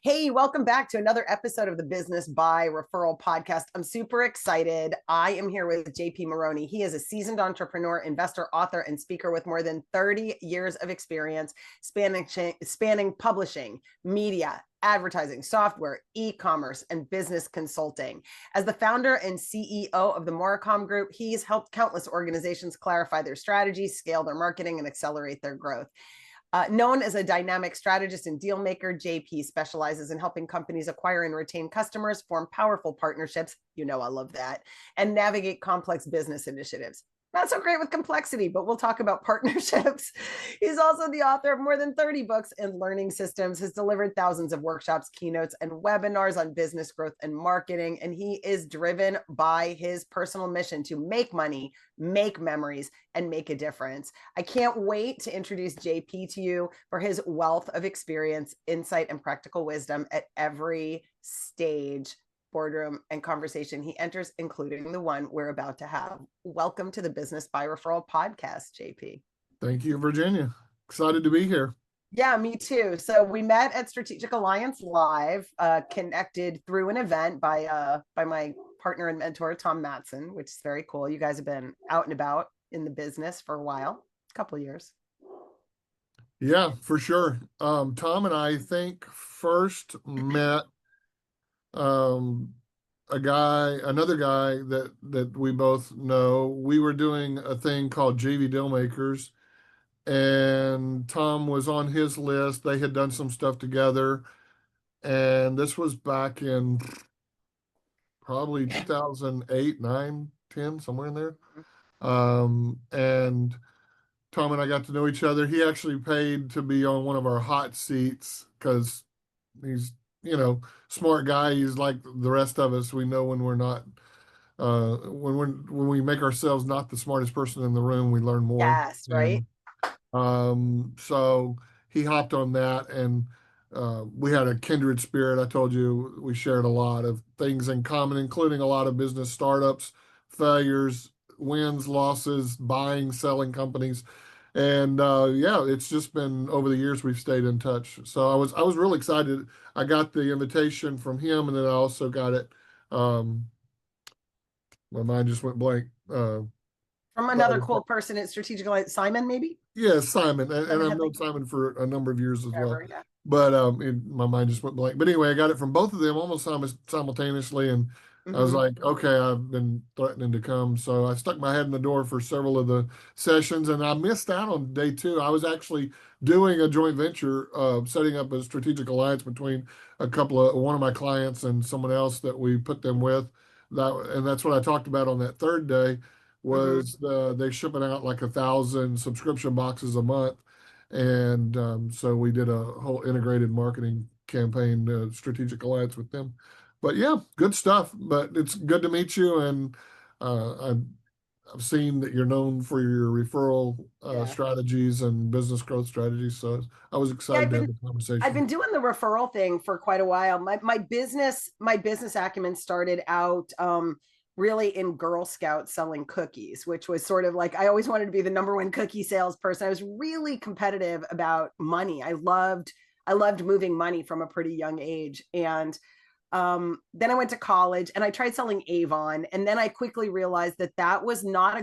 Hey, welcome back to another episode of the Business by Referral Podcast. I'm super excited. I am here with JP Maroney. He is a seasoned entrepreneur, investor, author, and speaker with more than 30 years of experience spanning publishing, media, advertising, software, e-commerce, and business consulting. As the founder and CEO of the Moricom Group, he's helped countless organizations clarify their strategies, scale their marketing, and accelerate their growth. Known as a dynamic strategist and deal maker, JP specializes in helping companies acquire and retain customers, form powerful partnerships, you know I love that, and navigate complex business initiatives. Not so great with complexity, but we'll talk about partnerships. He's also the author of more than 30 books and learning systems, has delivered thousands of workshops, keynotes, and webinars on business growth and marketing. And he is driven by his personal mission to make money, make memories, and make a difference. I can't wait to introduce JP to you for his wealth of experience, insight, and practical wisdom at every stage, boardroom, and conversation he enters, including the one we're about to have. Welcome to the Business by Referral Podcast, JP. Thank you, Virginia. Excited to be here. Yeah, me too. So we met at Strategic Alliance Live, connected through an event by my partner and mentor, Tom Matson, which is very cool. You guys have been out and about in the business for a while, a couple of years. Yeah, for sure. Tom and I think first met another guy that we both know. We were doing a thing called JV Dealmakers, and Tom was on his list. They had done some stuff together, and this was back in probably 2008, 9, 10, somewhere in there. And Tom and I got to know each other. He actually paid to be on one of our hot seats because he's, smart guy. He's like the rest of us. We know when we're not, when we make ourselves not the smartest person in the room, we learn more. Yes, right. So he hopped on that, and we had a kindred spirit. I told you we shared a lot of things in common, including a lot of business startups, failures, wins, losses, buying, selling companies. And it's just been over the years we've stayed in touch. So I was really excited. I got the invitation from him, and then I also got it. My mind just went blank. From another cool person at Strategic Alliance, Simon, maybe? Yeah, Simon. And I've known Simon for a number of years as well. Yeah. But my mind just went blank. But anyway, I got it from both of them almost simultaneously. And I was like, okay, I've been threatening to come. So I stuck my head in the door for several of the sessions, and I missed out on day 2. I was actually doing a joint venture, setting up a strategic alliance between one of my clients and someone else that we put them with. And that's what I talked about on that third day was they shipping out like 1,000 subscription boxes a month. And so we did a whole integrated marketing campaign, strategic alliance with them. But yeah, good stuff. But it's good to meet you. And I've seen that you're known for your referral strategies and business growth strategies. So I was excited to have the conversation. I've been doing the referral thing for quite a while. My business acumen started out really in Girl Scouts selling cookies, which was sort of like, I always wanted to be the number one cookie salesperson. I was really competitive about money. I loved moving money from a pretty young age. And then I went to college and I tried selling Avon. And then I quickly realized that was not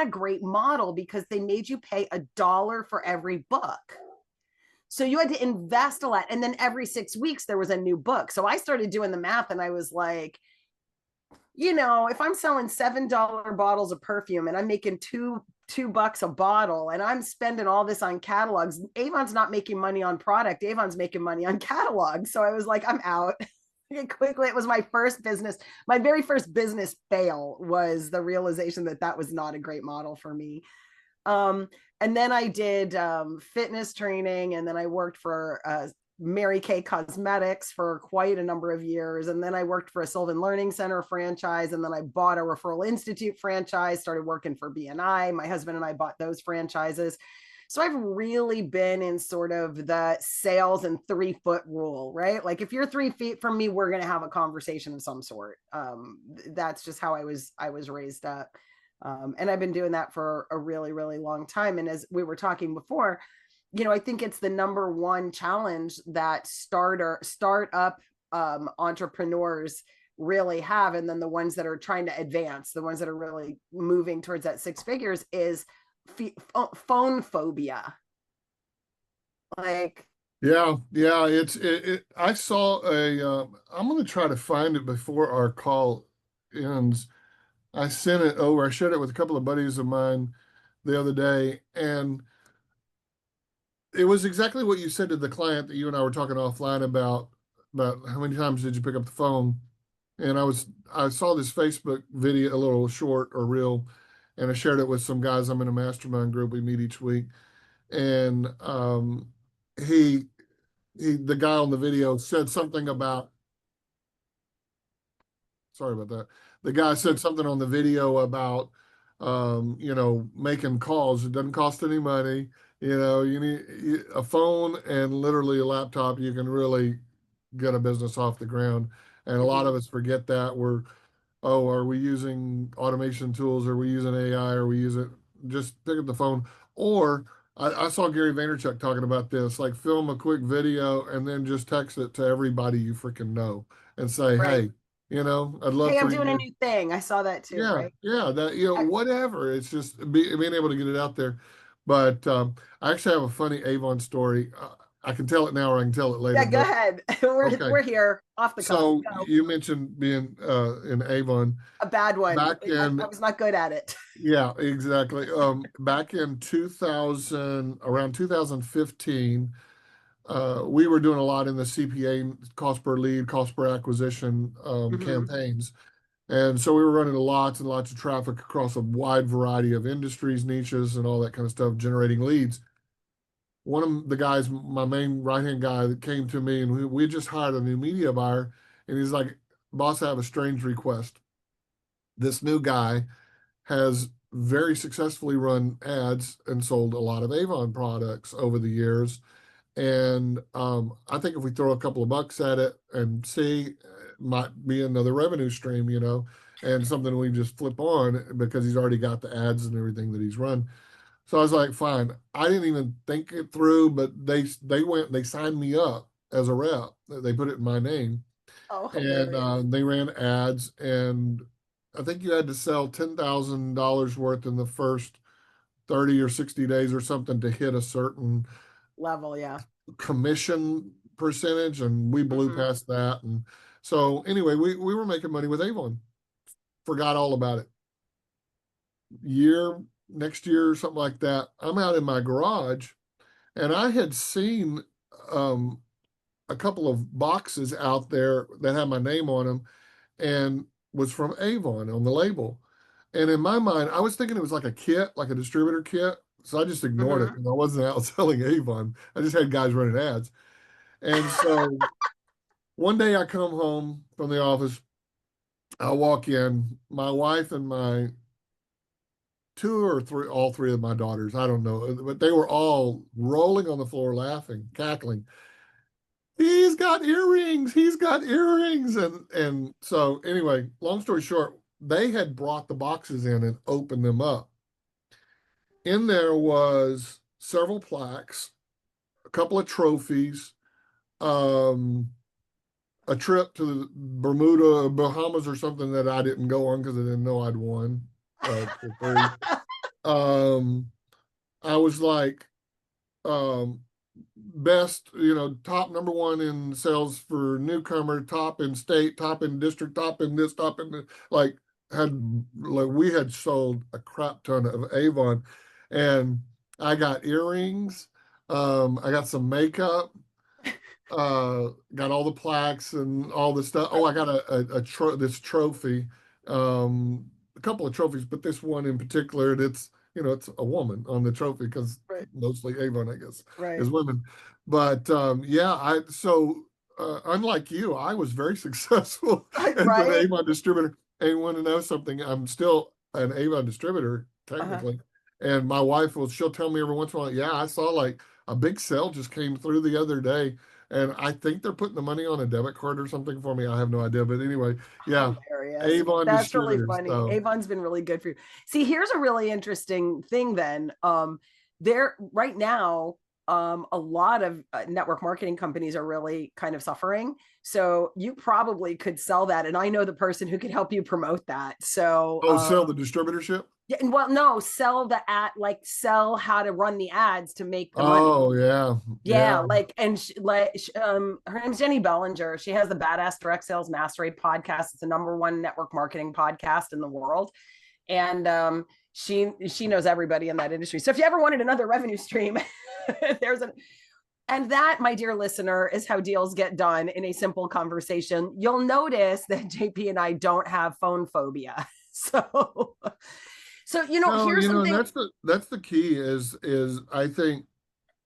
a great model because they made you pay $1 for every book. So you had to invest a lot. And then every 6 weeks there was a new book. So I started doing the math and I was like, if I'm selling $7 bottles of perfume and I'm making $2 a bottle and I'm spending all this on catalogs, Avon's not making money on product. Avon's making money on catalogs. So I was like, I'm out. Quickly, it was my very first business fail was the realization that was not a great model for me. And then I did fitness training, and then I worked for Mary Kay Cosmetics for quite a number of years. And then I worked for a Sylvan Learning Center franchise. And then I bought a Referral Institute franchise, started working for BNI. My husband and I bought those franchises. So I've really been in sort of the sales and 3-foot rule, right? Like if you're 3 feet from me, we're going to have a conversation of some sort. That's just how I was raised up. And I've been doing that for a really, really long time. And as we were talking before, I think it's the number one challenge that startup entrepreneurs really have. And then the ones that are trying to advance, the ones that are really moving towards that six figures, is phone phobia. Like, Yeah, yeah, I saw I'm going to try to find it before our call ends. I sent it over. I shared it with a couple of buddies of mine the other day, and it was exactly what you said to the client that you and I were talking offline about how many times did you pick up the phone? And I saw this Facebook video, a little short or reel, and I shared it with some guys. I'm in a mastermind group. We meet each week. And he the guy on the video said something about, sorry about that. The guy said something on the video about making calls. It doesn't cost any money. You need a phone and literally a laptop. You can really get a business off the ground. And a lot mhm, of us forget that. Are we using automation tools? Are we using AI? Are we using just pick up the phone? Or I saw Gary Vaynerchuk talking about this, like film a quick video and then just text it to everybody you freaking know and say, right. hey, I'd love Hey, I'm for doing a you. new thing. I saw that too, Yeah, right? yeah, that, I, whatever. It's just being able to get it out there. But I actually have a funny Avon story. I can tell it now or I can tell it later, yeah, go but ahead. we're okay. we're here off the cuff. So Go. you mentioned being in Avon A bad one. back I in, was not good at it. yeah, exactly. Back in 2000, around 2015, we were doing a lot in the CPA, cost per lead, cost per acquisition Hmm. campaigns. And so we were running lots and lots of traffic across a wide variety of industries, niches, and all that kind of stuff, generating leads. One of the guys, my main right-hand guy that came to me, and we just hired a new media buyer, and he's like, boss, I have a strange request. This new guy has very successfully run ads and sold a lot of Avon products over the years. And I think if we throw a couple of bucks at it and see, it might be another revenue stream, and something we just flip on because he's already got the ads and everything that he's run. So I was like, fine. I didn't even think it through, but they signed me up as a rep. They put it in my name, Oh, and hilarious. they ran ads, and I think you had to sell $10,000 worth in the first 30 or 60 days or something to hit a certain Level, yeah. commission percentage, and we blew Hmm. past that. And so anyway, we were making money with Avon. Forgot all about it. Next year, something like that. I'm out in my garage, and I had seen um, a couple of boxes out there that had my name on them, and was from Avon on the label. And in my mind, I was thinking it was like a kit, like a distributor kit. So I just ignored it. Hmm. And I wasn't out selling Avon. I just had guys running ads. And so one day I come home from the office. I walk in, my wife and my two or three, all three of my daughters, I don't know, but they were all rolling on the floor, laughing, cackling. He's got earrings. He's got earrings. And so anyway, long story short, they had brought the boxes in and opened them up. In there was several plaques, a couple of trophies, um, a trip to Bermuda, Bahamas, or something that I didn't go on because I didn't know I'd won for free. Um, I was like, um, best, top number one in sales for newcomer, top in state, top in district, top in this, top in the, we had sold a crap ton of Avon, and I got earrings. I got some makeup. Got all the plaques and all the stuff. Oh, I got this trophy, a couple of trophies, but this one in particular, it's a woman on the trophy because Right, mostly Avon, I guess, right. is women. But yeah, unlike you, I was very successful as an Right. Avon distributor. And you want to know something? I'm still an Avon distributor Uh-huh. technically, and my wife she'll tell me every once in a while, yeah, I saw like a big sale just came through the other day, and I think they're putting the money on a debit card or something for me. I have no idea. But anyway, yeah, Hilarious. Avon That's really distributors. funny. So Avon's been really good for you. See, here's a really interesting thing then. There right now, a lot of network marketing companies are really kind of suffering. So you probably could sell that. And I know the person who could help you promote that. So, Oh, sell the distributorship? yeah, well, no, sell the ad, like sell how to run the ads to make the money. Oh, yeah. Yeah, Yeah. like, and her name's Jenny Bellinger. She has the Badass Direct Sales Mastery podcast. It's the #1 network marketing podcast in the world, and she knows everybody in that industry. So if you ever wanted another revenue stream, there's an and that, my dear listener, is how deals get done in a simple conversation. You'll notice that JP and I don't have phone phobia. So No, here's and something. that's the key is I think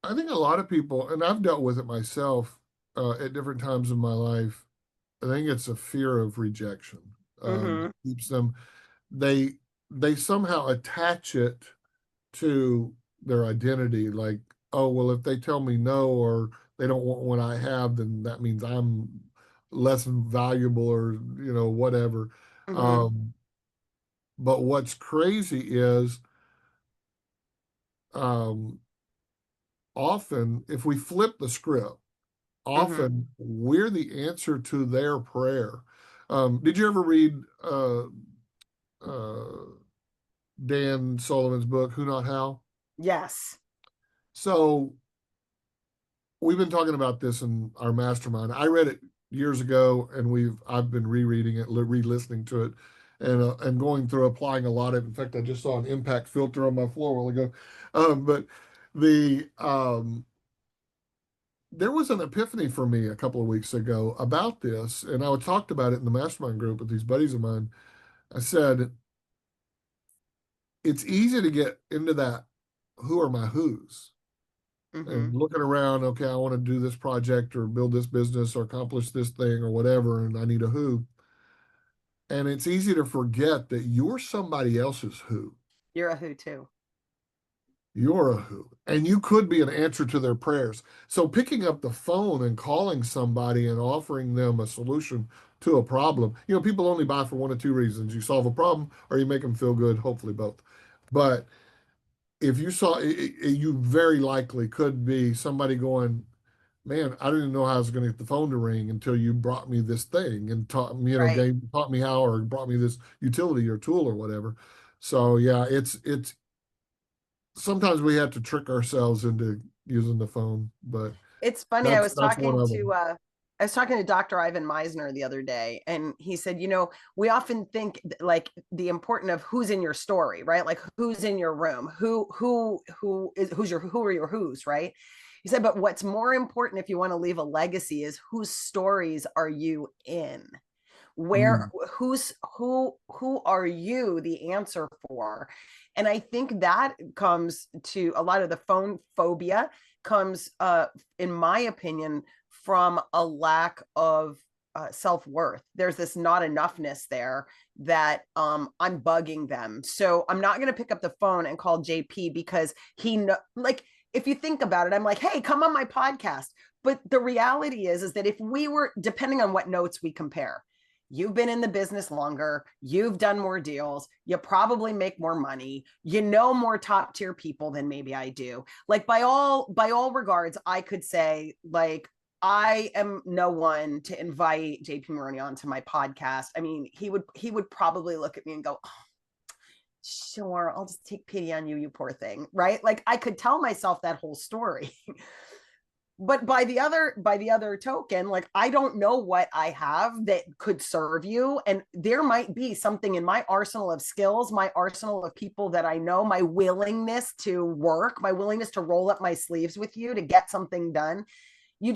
a lot of people, and I've dealt with it myself at different times in my life. I think it's a fear of rejection that Mm-hmm, keeps them. They they somehow attach it to their identity, like, oh well, if they tell me no or they don't want what I have, then that means I'm less valuable or whatever. mm-hmm, Um, but what's crazy is um, often if we flip the script, mm-hmm. often we're the answer to their prayer. Did you ever read uh, Dan Sullivan's book, Who Not How? Yes. So we've been talking about this in our mastermind. I read it years ago, and I've been rereading it, re-listening to it, and going through applying a lot of. In fact, I just saw an impact filter on my floor a while ago. But the there was an epiphany for me a couple of weeks ago about this, and I talked about it in the mastermind group with these buddies of mine. I said, it's easy to get into that who are my who's Mm-hmm. and looking around, okay, I want to do this project or build this business or accomplish this thing or whatever, and I need a who. And it's easy to forget that you're somebody else's who. You're a who too. You're a who. And you could be an answer to their prayers. So picking up the phone and calling somebody and offering them a solution to a problem, people only buy for one of two reasons. You solve a problem or you make them feel good, hopefully both. But if you saw you very likely could be somebody going, man, I didn't know how I was going to get the phone to ring until you brought me this thing and taught me, Right. taught me how, or brought me this utility or tool or whatever. So yeah, it's sometimes we have to trick ourselves into using the phone, but It's funny. that's one of them. I was talking to Dr. Ivan Meisner the other day, and he said, we often think like the important of who's in your story, right? Like who's in your room, who are your who's, right? He said, but what's more important if you want to leave a legacy is whose stories are you in? Where Mm. who are you the answer for? And I think that comes to a lot of the phone phobia comes in my opinion from a lack of self-worth. There's this not enoughness there that I'm bugging them, so I'm not going to pick up the phone and call JP because like if you think about it, I'm like, hey, come on my podcast. But the reality is that if we were, depending on what notes we compare, you've been in the business longer, you've done more deals, you probably make more money, more top tier people than maybe I do. Like by all regards, I could say like I am no one to invite JP Maroney onto my podcast. I mean, he would probably look at me and go, oh, sure, I'll just take pity on you, you poor thing, right? Like I could tell myself that whole story. But by the other token, like I don't know what I have that could serve you, and there might be something in my arsenal of skills, my arsenal of people that I know, my willingness to work, my willingness to roll up my sleeves with you to get something done. You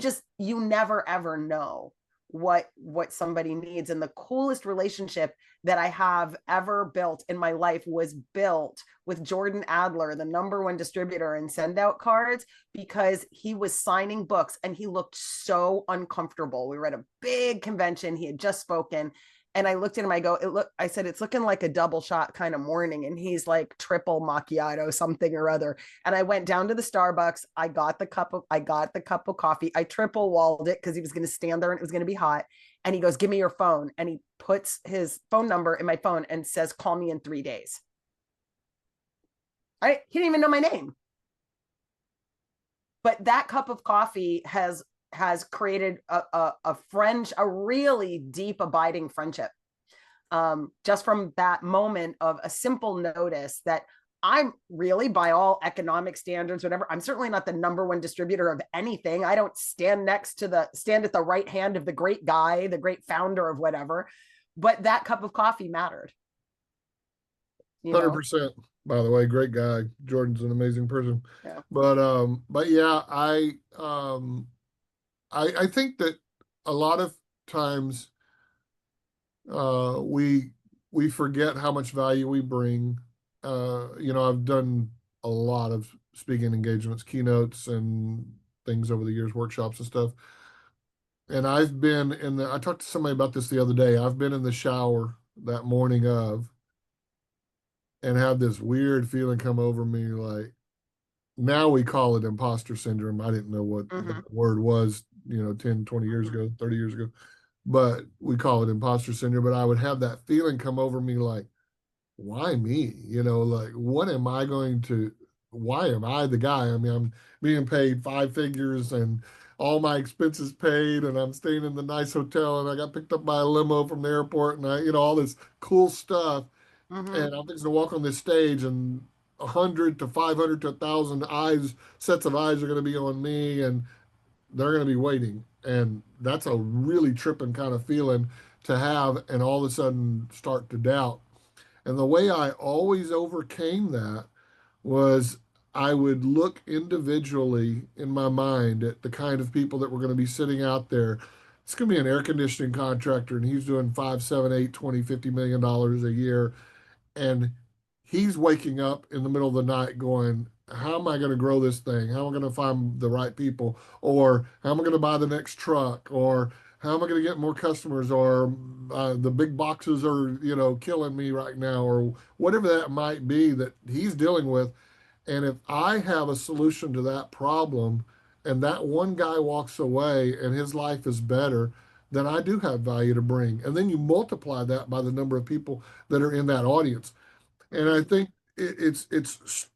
never ever know what somebody needs. And the coolest relationship that I have ever built in my life was built with Jordan Adler, the #1 distributor in send out cards, because he was signing books and he looked so uncomfortable. We were at a big convention, he had just spoken, and I looked at him, I said, it's looking like a double shot kind of morning. And he's like triple macchiato, something or other. And I went down to the Starbucks. I got the cup of coffee. I triple walled it because he was going to stand there and it was going to be hot. And he goes, give me your phone. And he puts his phone number in my phone and says, call me in 3 days. He didn't even know my name. but that cup of coffee has created a friend, a really deep, abiding friendship. Just from that moment of a simple notice that I'm really, by all economic standards, whatever, I'm certainly not the number one distributor of anything. I don't stand at the right hand of the great guy, the great founder of whatever, but that cup of coffee mattered. 100%. By the way, great guy. Jordan's an amazing person. Yeah. But yeah, I think that a lot of times we forget how much value we bring. I've done a lot of speaking engagements, keynotes, and things over the years, workshops and stuff. And I talked to somebody about this the other day. I've been in the shower that morning of and had this weird feeling come over me, like, now we call it imposter syndrome. I didn't know what the word was, 10, 20 years ago, 30 years ago, but we call it imposter syndrome. But I would have that feeling come over me like, why me? Like, why am I the guy? I mean, I'm being paid 5 figures and all my expenses paid, and I'm staying in the nice hotel, and I got picked up by a limo from the airport, and all this cool stuff. And I'm fixing to walk on this stage, and 100 to 500 to 1,000 sets of eyes are going to be on me, and they're going to be waiting. And that's a really tripping kind of feeling to have, and all of a sudden start to doubt. And the way I always overcame that was I would look individually in my mind at the kind of people that were going to be sitting out there. It's going to be an air conditioning contractor, and he's doing 5, 7, 8, 20, $50 million a year. And he's waking up in the middle of the night going, how am I going to grow this thing? How am I going to find the right people? Or how am I going to buy the next truck? Or how am I going to get more customers? Or the big boxes are, killing me right now, or whatever that might be that he's dealing with. And if I have a solution to that problem and that one guy walks away and his life is better, then I do have value to bring. And then you multiply that by the number of people that are in that audience. And I think it's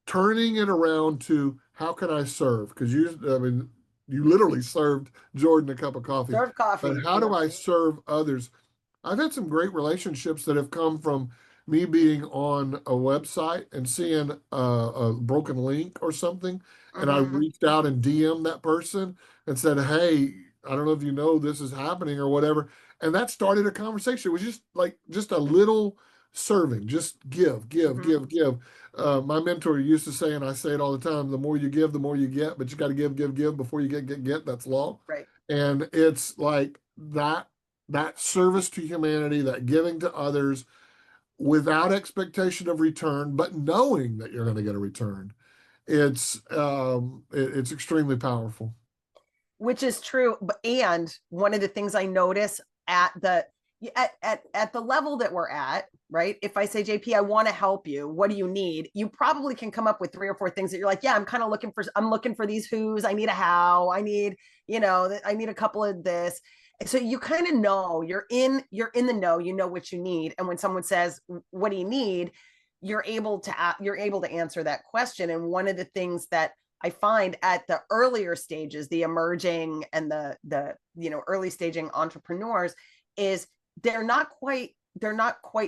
turning it around to, how can I serve? Because you literally served Jordan a cup of coffee. Serve coffee. But how do I serve others? I've had some great relationships that have come from me being on a website and seeing a broken link or something, and I reached out and DM'd that person and said, "Hey, I don't know if you know this is happening or whatever," and that started a conversation. It was just a little serving, just give, give, give, give. My mentor used to say, and I say it all the time: the more you give, the more you get. But you got to give, give, give before you get. That's law. Right. And it's like that service to humanity, that giving to others without expectation of return, but knowing that you're going to get a return. It's extremely powerful. Which is true. And one of the things I notice at the level that we're at, right? If I say, JP, I want to help you, what do you need? You probably can come up with 3 or 4 things that you're like, yeah, I'm looking for these who's, I need a how, I need, I need a couple of this. So you kind of know, you're in the know, you know what you need. And when someone says, what do you need? You're able to answer that question. And one of the things that I find at the earlier stages, the emerging and the early staging entrepreneurs, is they're not quite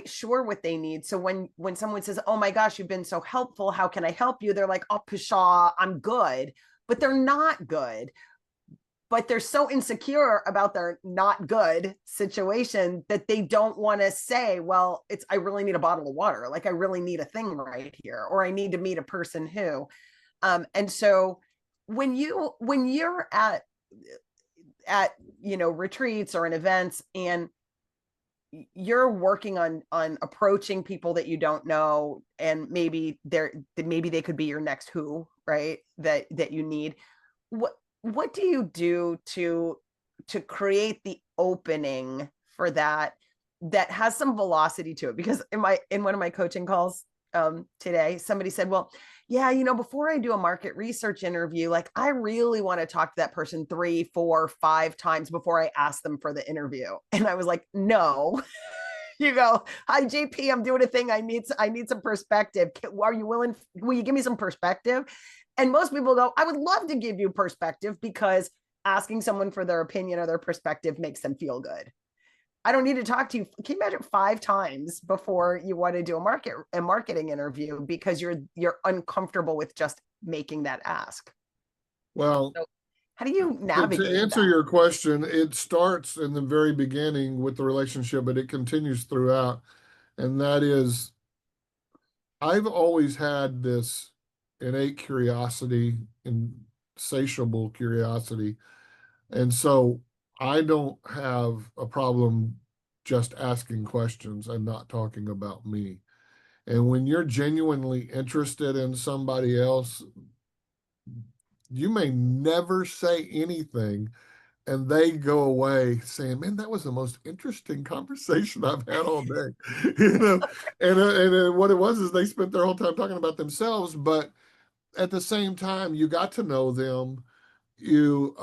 sure what they need. So when someone says, oh my gosh, you've been so helpful, how can I help you? They're like, oh, pshaw, I'm good. But they're not good. But they're so insecure about their not good situation that they don't want to say, well, I really need a bottle of water. Like, I really need a thing right here, or I need to meet a person who. And so when you're at retreats or in events, and you're working on approaching people that you don't know, and maybe they could be your next who, right? That you need. What do you do to create the opening for that has some velocity to it? Because in one of my coaching calls today, somebody said, well, yeah, before I do a market research interview, like, I really want to talk to that person 3, 4, 5 times before I ask them for the interview. And I was like, no. You go, hi, JP, I'm doing a thing. I need some perspective. Will you give me some perspective? And most people go, I would love to give you perspective because asking someone for their opinion or their perspective makes them feel good. I don't need to talk to you. Can you imagine 5 times before you want to do a marketing interview because you're uncomfortable with just making that ask? Well, So how do you to navigate answer that? your question, it starts in the very beginning with the relationship, but it continues throughout. And that is, I've always had this innate curiosity, insatiable curiosity. And so I don't have a problem just asking questions and not talking about me. And when you're genuinely interested in somebody else, you may never say anything, and they go away saying, "Man, that was the most interesting conversation I've had all day." You know, and what it was is they spent their whole time talking about themselves, but at the same time, you got to know them. You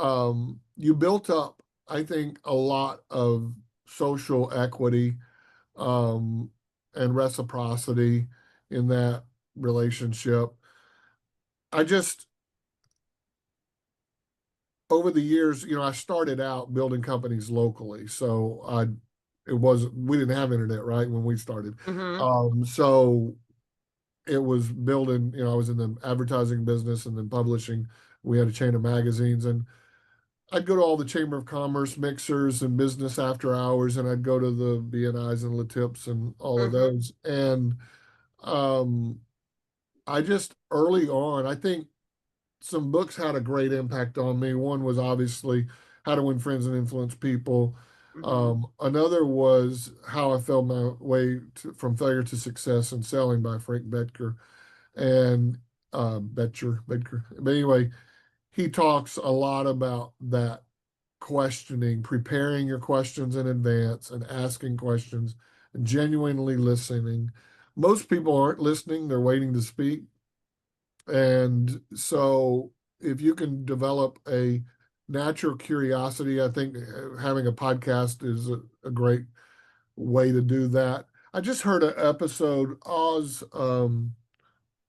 built up, I think, a lot of social equity um, and reciprocity in that relationship. I just over the years, I started out building companies locally, so we didn't have internet right when we started. Mm-hmm. So it was building, I was in the advertising business and then publishing. We had a chain of magazines, and I'd go to all the Chamber of Commerce mixers and business after hours, and I'd go to the BNIs and LaTips and all of Mm-hmm. those. And um, I just early on, I think some books had a great impact on me. One was obviously How to Win Friends and Influence People. Mm-hmm. Another was How I Fell My Way from Failure to Success in Selling by Frank Betker and Betcher. But anyway, he talks a lot about that questioning, preparing your questions in advance and asking questions, and genuinely listening. Most people aren't listening, they're waiting to speak. And so if you can develop a natural curiosity, I think having a podcast is a great way to do that. I just heard an episode, I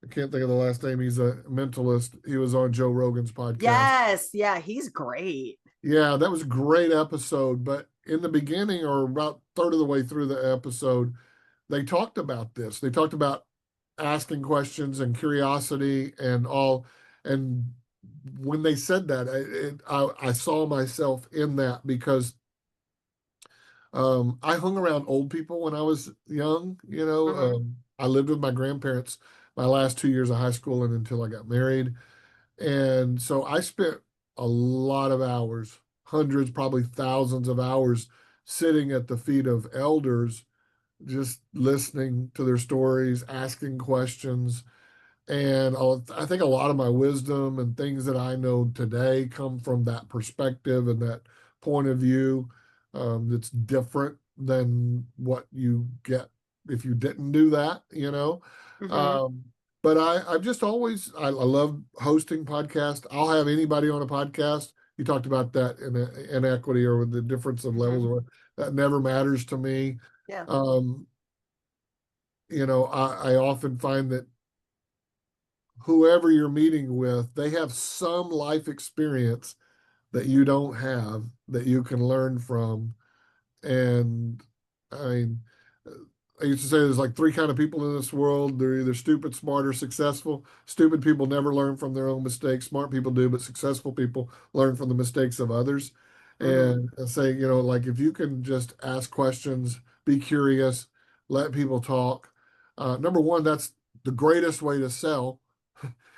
can't think of the last name. He's a mentalist. He was on Joe Rogan's podcast. Yes. Yeah. He's great. Yeah, that was a great episode. But in the beginning, or about third of the way through the episode, they talked about this. They talked about asking questions and curiosity and all. And when they said that, I saw myself in that because I hung around old people when I was young. Mm-hmm. I lived with my grandparents my last 2 years of high school and until I got married. And so I spent a lot of hours, hundreds, probably thousands of hours sitting at the feet of elders, just listening to their stories, asking questions. And I think a lot of my wisdom and things that I know today come from that perspective and that point of view that's different than what you get if you didn't do that. Mm-hmm. Um, but I've just always, I love hosting podcasts. I'll have anybody on a podcast. You talked about that inequity or the difference of levels, Mm-hmm. or that never matters to me. Yeah. Um, I often find that whoever you're meeting with, they have some life experience that you don't have that you can learn from. And I mean, I used to say there's like three kind of people in this world. They're either stupid, smart, or successful. Stupid people never learn from their own mistakes. Smart people do, but successful people learn from the mistakes of others. Mm-hmm. And I say, like if you can just ask questions, be curious, let people talk. Number one, that's the greatest way to sell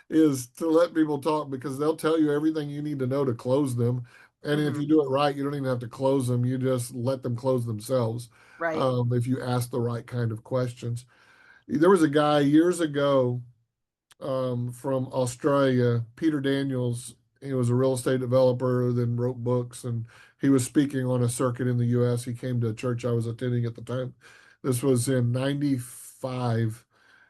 is to let people talk because they'll tell you everything you need to know to close them. And if Mm-hmm. you do it right, you don't even have to close them. You just let them close themselves Right. if you ask the right kind of questions. There was a guy years ago from Australia, Peter Daniels. He was a real estate developer, then wrote books, and he was speaking on a circuit in the U.S. He came to a church I was attending at the time. This was in '95,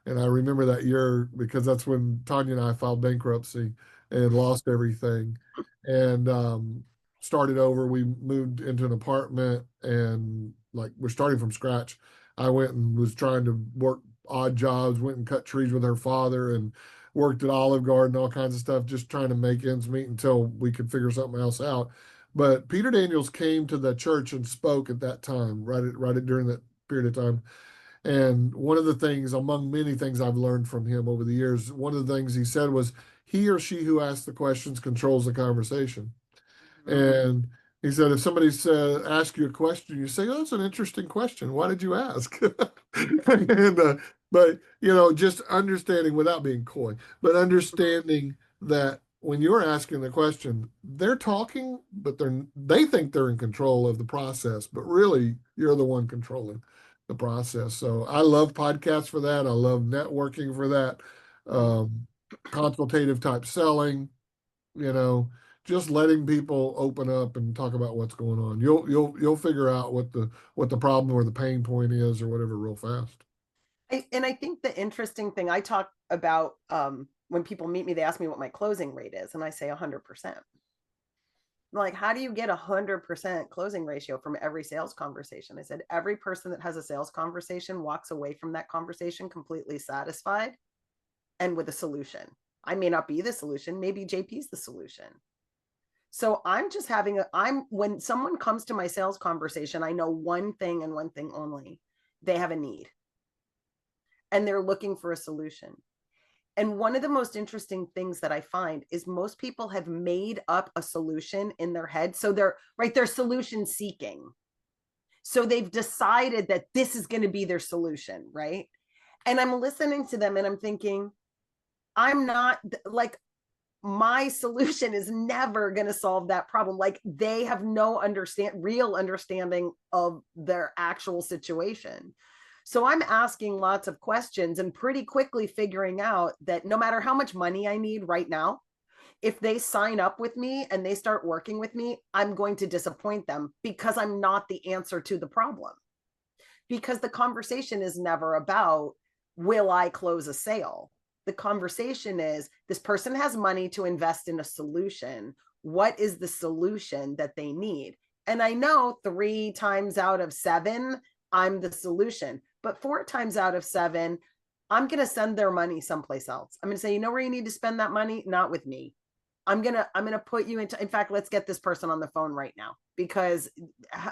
and I remember that year because that's when Tanya and I filed bankruptcy and lost everything, and started over. We moved into an apartment, and like we're starting from scratch. I went and was trying to work odd jobs, went and cut trees with her father, and worked at Olive Garden, all kinds of stuff, just trying to make ends meet until we could figure something else out. But Peter Daniels came to the church and spoke at that time, during that period of time. And one of the things, among many things I've learned from him over the years, one of the things he said was, he or she who asks the questions controls the conversation. Mhm. And he said, if somebody asks you a question, you say, "Oh, that's an interesting question. Why did you ask?" and but just understanding without being coy, but understanding that when you're asking the question, they're talking, but they think they're in control of the process, but really you're the one controlling the process. So I love podcasts for that. I love networking for that. Um, Consultative type selling, you know, just letting people open up and talk about what's going on. You'll figure out what the problem or the pain point is or whatever real fast. And I think the interesting thing I talk about, when people meet me, they ask me what my closing rate is, and I say 100%. Like, how do you get 100% closing ratio from every sales conversation? I said, every person that has a sales conversation walks away from that conversation completely satisfied and with a solution. I may not be the solution. Maybe JP's the solution. So I'm just when someone comes to my sales conversation, I know one thing and one thing only. They have a need and they're looking for a solution. And one of the most interesting things that I find is most people have made up a solution in their head. So they're solution seeking. So they've decided that this is going to be their solution, right? And I'm listening to them and I'm thinking, I'm not like, my solution is never going to solve that problem. Like, they have no real understanding of their actual situation. So I'm asking lots of questions and pretty quickly figuring out that no matter how much money I need right now, if they sign up with me and they start working with me, I'm going to disappoint them because I'm not the answer to the problem. Because the conversation is never about, will I close a sale? The conversation is, this person has money to invest in a solution. What is the solution that they need? And I know 3 times out of 7, I'm the solution. But 4 times out of 7, I'm going to send their money someplace else. I'm going to say, you know where you need to spend that money? Not with me. I'm going to put you into, in fact, let's get this person on the phone right now, because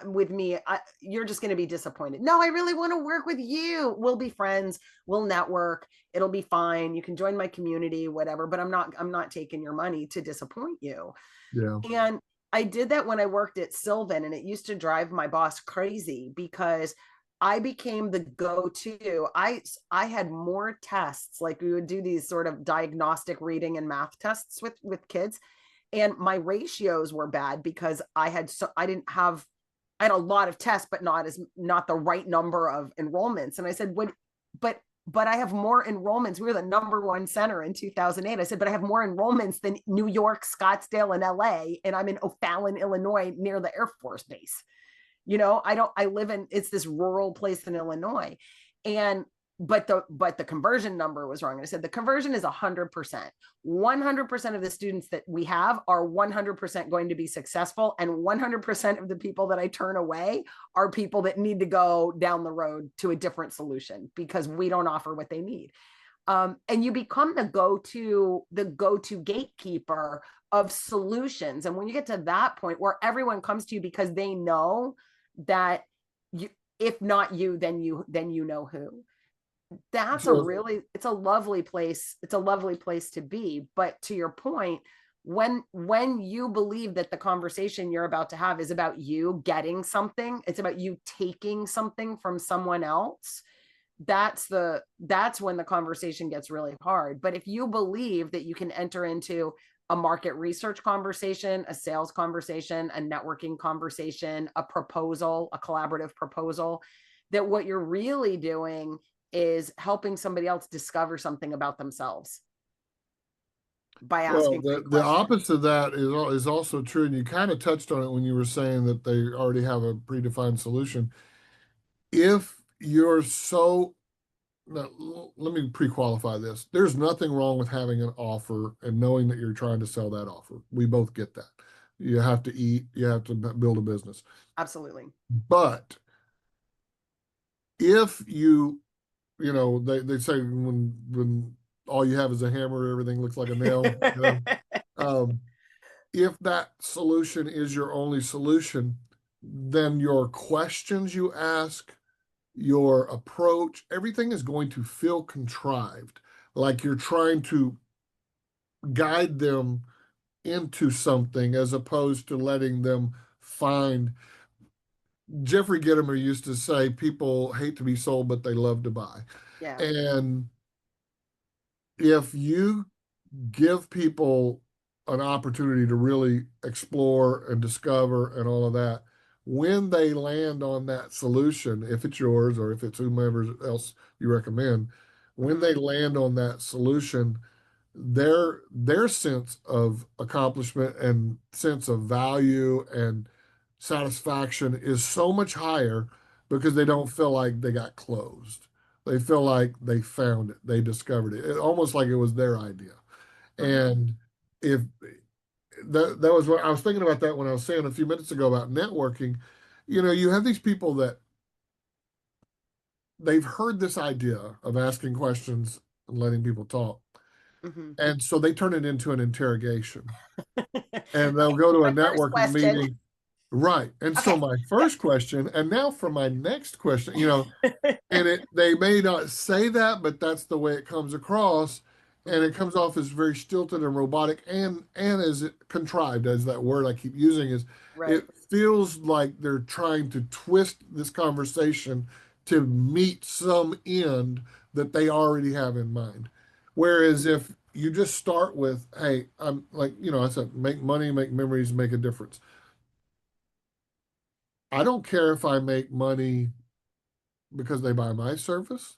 with me, you're just going to be disappointed. No, I really want to work with you. We'll be friends. We'll network. It'll be fine. You can join my community, whatever, but I'm not taking your money to disappoint you. Yeah. And I did that when I worked at Sylvan, and it used to drive my boss crazy because I became the go-to. I had more tests. Like, we would do these sort of diagnostic reading and math tests with kids, and my ratios were bad because I had a lot of tests, but not the right number of enrollments. And I said, but I have more enrollments. We were the #1 center in 2008. I said, but I have more enrollments than New York, Scottsdale, and LA, and I'm in O'Fallon, Illinois, near the Air Force Base. I live in, it's this rural place in Illinois. And, but the conversion number was wrong. And I said, the conversion is 100%. 100% of the students that we have are 100% going to be successful. And 100% of the people that I turn away are people that need to go down the road to a different solution because we don't offer what they need. And you become the go-to gatekeeper of solutions. And when you get to that point where everyone comes to you because they know that if not you, then you know who. It's a lovely place. It's a lovely place to be. But to your point, when you believe that the conversation you're about to have is about you getting something, it's about you taking something from someone else, that's when the conversation gets really hard. But if you believe that you can enter into a market research conversation, a sales conversation, a networking conversation, a proposal, a collaborative proposal, that what you're really doing is helping somebody else discover something about themselves by asking the opposite of that is also true, and you kind of touched on it when you were saying that they already have a predefined solution. If you're so Now, let me pre-qualify this. There's nothing wrong with having an offer and knowing that you're trying to sell that offer. We both get that. You have to eat, you have to build a business. Absolutely. But if they say when all you have is a hammer, everything looks like a nail, you know. Um, if that solution is your only solution, then your questions you ask, your approach, everything is going to feel contrived, like you're trying to guide them into something as opposed to letting them find. Jeffrey Gitomer used to say, people hate to be sold, but they love to buy. Yeah. And if you give people an opportunity to really explore and discover and all of that, when they land on that solution, if it's yours or if it's whomever else you recommend, when they land on that solution, their sense of accomplishment and sense of value and satisfaction is so much higher because they don't feel like they got closed. They feel like they found it, they discovered it, almost like it was their idea. Mm-hmm. And if that was what I was thinking about, that when I was saying a few minutes ago about networking, you know, you have these people that they've heard this idea of asking questions and letting people talk. Mm-hmm. And so they turn it into an interrogation, and they'll Okay, go to a my first networking question. meeting. Right. And so Okay. my first question, and now for my next question, you know, and they may not say that, but that's the way it comes across, and Mhm. it comes off as very stilted and robotic, and as it contrived, as that word I keep using is, Right. it feels like they're trying to twist this conversation to meet some end that they already have in mind. Whereas if you just start with, hey, I'm like, you know, I said, make money, make memories, make a difference. I don't care if I make money because they buy my service.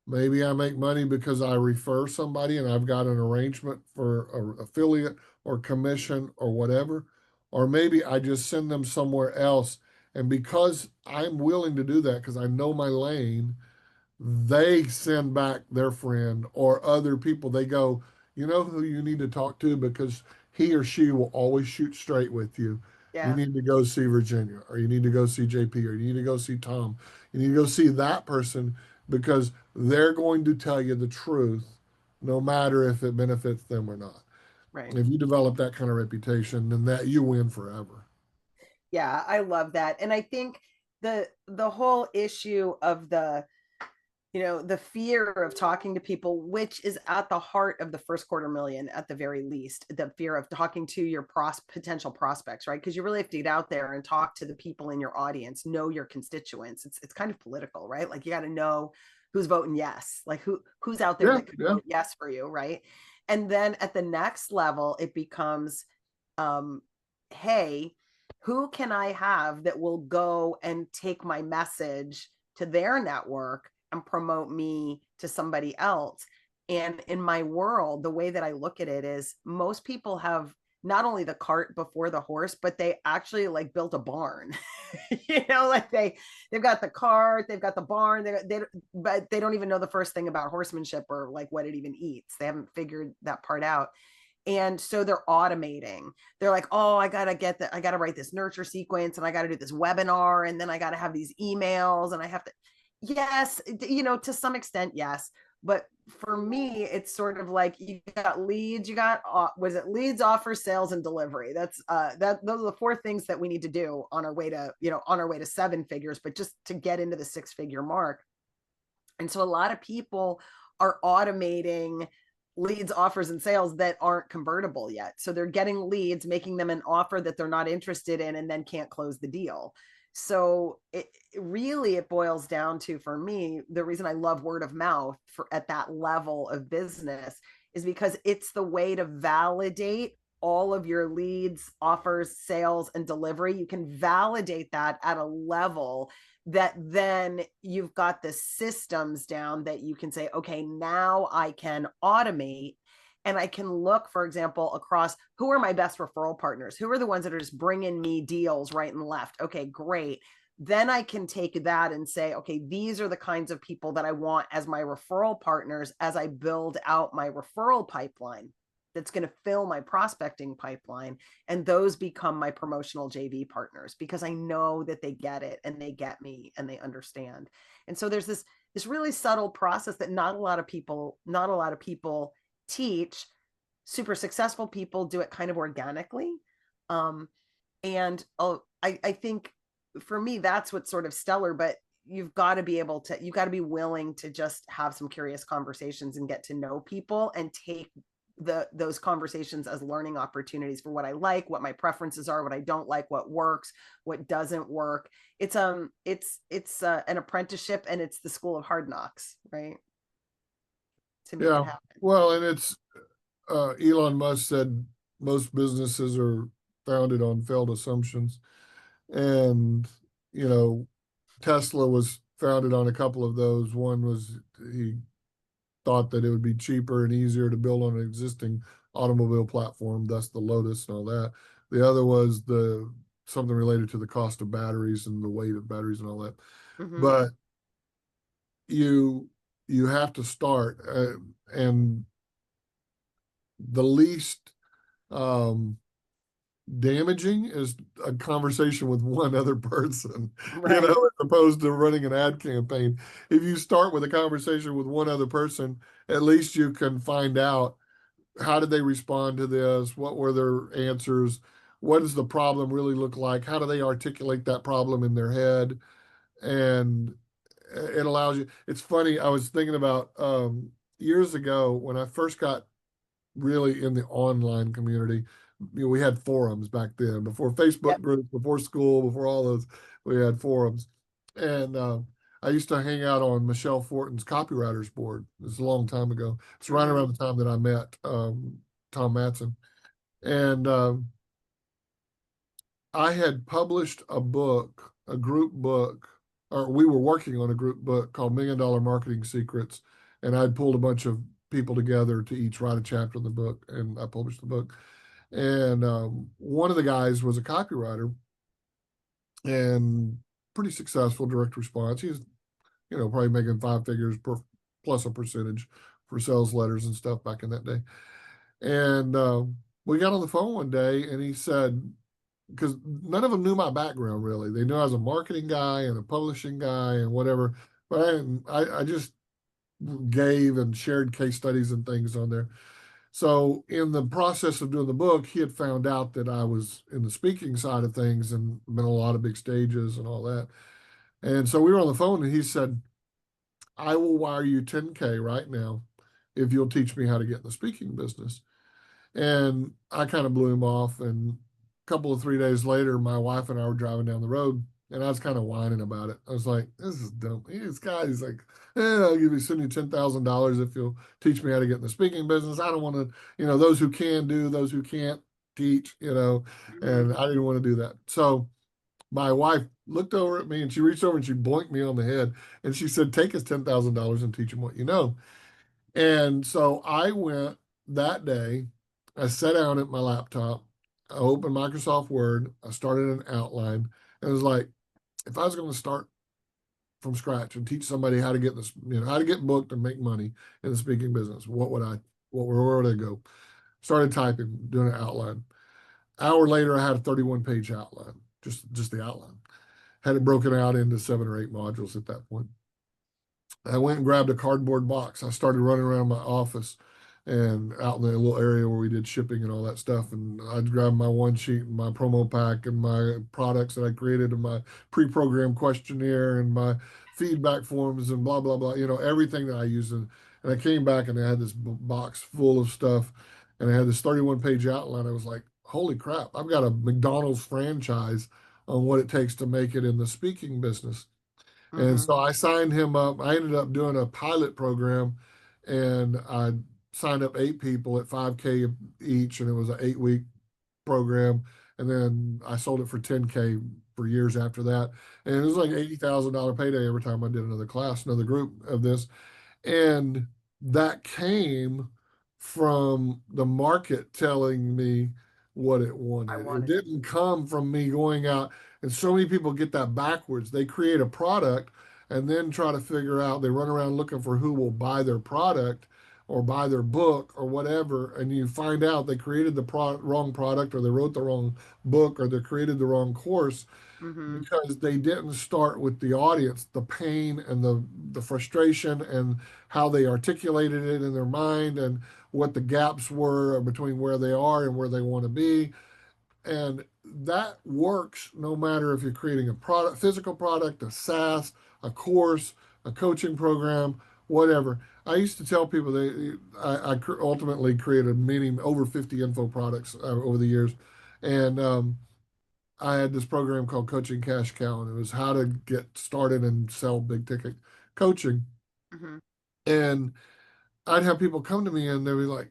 Maybe I make money because I refer somebody and I've got an arrangement for an affiliate or commission or whatever. Or maybe I just send them somewhere else. And because I'm willing to do that because I know my lane, they send back their friend or other people. They go, you know who you need to talk to because he or she will always shoot straight with you. You Yeah. need to go see Virginia, or you need to go see JP, or you need to go see Tom. You need to go see that person because they're going to tell you the truth, no matter if it benefits them or not. Right. If you develop that kind of reputation, then that you win forever. Yeah, I love that. And I think the whole issue of the fear of talking to people, which is at the heart of the first quarter million at the very least, the fear of talking to your potential prospects, right? Because you really have to get out there and talk to the people in your audience, know your constituents. It's kind of political, right? Like you got to know who's voting yes, like who's out there Yeah, that could yeah. vote yes for you, right? And then at the next level, it becomes, um, hey, who can I have that will go and take my message to their network and promote me to somebody else? And in my world, the way that I look at it is most people have not only the cart before the horse, but they actually like built a barn. Like they've got the cart, they've got the barn, but they don't even know the first thing about horsemanship or like what it even eats. They haven't figured that part out. And so they're automating. They're like, oh, I gotta write this nurture sequence, and I gotta do this webinar, and then I gotta have these emails, and I have to, yes, to some extent, yes. But for me, it's sort of like you got leads, you got was it leads, offers, sales, and delivery. That's those are the four things that we need to do on our way to, on our way to seven figures, but just to get into the six-figure mark. And so a lot of people are automating leads, offers, and sales that aren't convertible yet. So they're getting leads, making them an offer that they're not interested in, and then can't close the deal. So it boils down to, for me, the reason I love word of mouth at that level of business is because it's the way to validate all of your leads, offers, sales, and delivery. You can validate that at a level that then you've got the systems down that you can say, okay, now I can automate, and I can look, for example, across who are my best referral partners, who are the ones that are just bringing me deals right and left. Okay, great. Then I can take that and say, okay, these are the kinds of people that I want as my referral partners as I build out my referral pipeline that's going to fill my prospecting pipeline. And those become my promotional JV partners because I know that they get it and they get me and they understand. And so there's this really subtle process that not a lot of people teach. Super successful people do it kind of organically. Um, and I think for me, that's what's sort of stellar, but you've got to be able to, you've got to be willing to just have some curious conversations and get to know people and take those conversations as learning opportunities for what I like, what my preferences are, what I don't like, what works, what doesn't work. It's an apprenticeship, and it's the school of hard knocks, right? To make it Yeah. happen. Well, and it's Elon Musk said most businesses are founded on failed assumptions. And, you know, Tesla was founded on a couple of those. One was he thought that it would be cheaper and easier to build on an existing automobile platform, thus the Lotus and all that. The other was the something related to the cost of batteries and the weight of batteries and all that. Mm-hmm. But you you have to start, and the least um, damaging is a conversation with one other person, Right. as opposed to running an ad campaign. If you start with a conversation with one other person, at least you can find out how did they respond to this? What were their answers? What does the problem really look like? How do they articulate that problem in their head? And it allows you. It's funny. I was thinking about years ago when I first got really in the online community. We had forums back then, before Facebook Yep. groups, before school, before all those. We had forums, and I used to hang out on Michelle Fortin's copywriters board. It's a long time ago. It's right Mm-hmm. around the time that I met Tom Matson, and I had published a book, a group book, or we were working on a group book called $1 Million Marketing Secrets, and I'd pulled a bunch of people together to each write a chapter in the book, and I published the book. And one of the guys was a copywriter and pretty successful, direct response. He's, probably making five figures plus a percentage for sales letters and stuff back in that day. And we got on the phone one day, and he said, because none of them knew my background really. They knew I was a marketing guy and a publishing guy and whatever, but I just gave and shared case studies and things on there. So in the process of doing the book, he had found out that I was in the speaking side of things and been on a lot of big stages and all that. And so we were on the phone, and he said, I will wire you 10K right now if you'll teach me how to get in the speaking business. And I kind of blew him off. And a couple of 3 days later, my wife and I were driving down the road, and I was kind of whining about it. I was like, this is dumb. This guy, he's like, I'll send you $10,000 if you'll teach me how to get in the speaking business. I don't want to, those who can do, those who can't teach, Mm-hmm. and I didn't want to do that. So my wife looked over at me, and she reached over and she boinked me on the head, and she said, take his $10,000 and teach him what you know. And so I went that day. I sat down at my laptop. I opened Microsoft Word. I started an outline. And it was like, if I was going to start from scratch and teach somebody how to get this, how to get booked and make money in the speaking business, where would I go? Started typing, doing an outline. Hour later, I had a 31-page outline, just the outline. Had it broken out into 7 or 8 modules at that point. I went and grabbed a cardboard box. I started running around my office and out in the little area where we did shipping and all that stuff. And I'd grab my one sheet and my promo pack and my products that I created and my pre-programmed questionnaire and my feedback forms and blah, blah, blah, everything that I used. And I came back and I had this box full of stuff, and I had this 31-page outline. I was like, holy crap, I've got a McDonald's franchise on what it takes to make it in the speaking business. And Mm-hmm. so I signed him up. I ended up doing a pilot program, and I signed up 8 people at 5K each, and it was an 8-week program. And then I sold it for 10K for years after that. And it was like $80,000 payday every time I did another class, another group of this. And that came from the market telling me what it I wanted. It wanted it. didn't come from me going out. And so many people get that backwards. They create a product and then try to figure out, they run around looking for who will buy their product or buy their book or whatever, and you find out they created the wrong product, or they wrote the wrong book, or they created the wrong course Mm-hmm. because they didn't start with the audience, the pain and the frustration, and how they articulated it in their mind, and what the gaps were between where they are and where they want to be. And that works no matter if you're creating a product, physical product, a SaaS, a course, a coaching program, whatever. I used to tell people I ultimately created many, over 50 info products over the years. And I had this program called Coaching Cash Cow, and it was how to get started and sell big ticket coaching. Mm-hmm. And I'd have people come to me and they'd be like,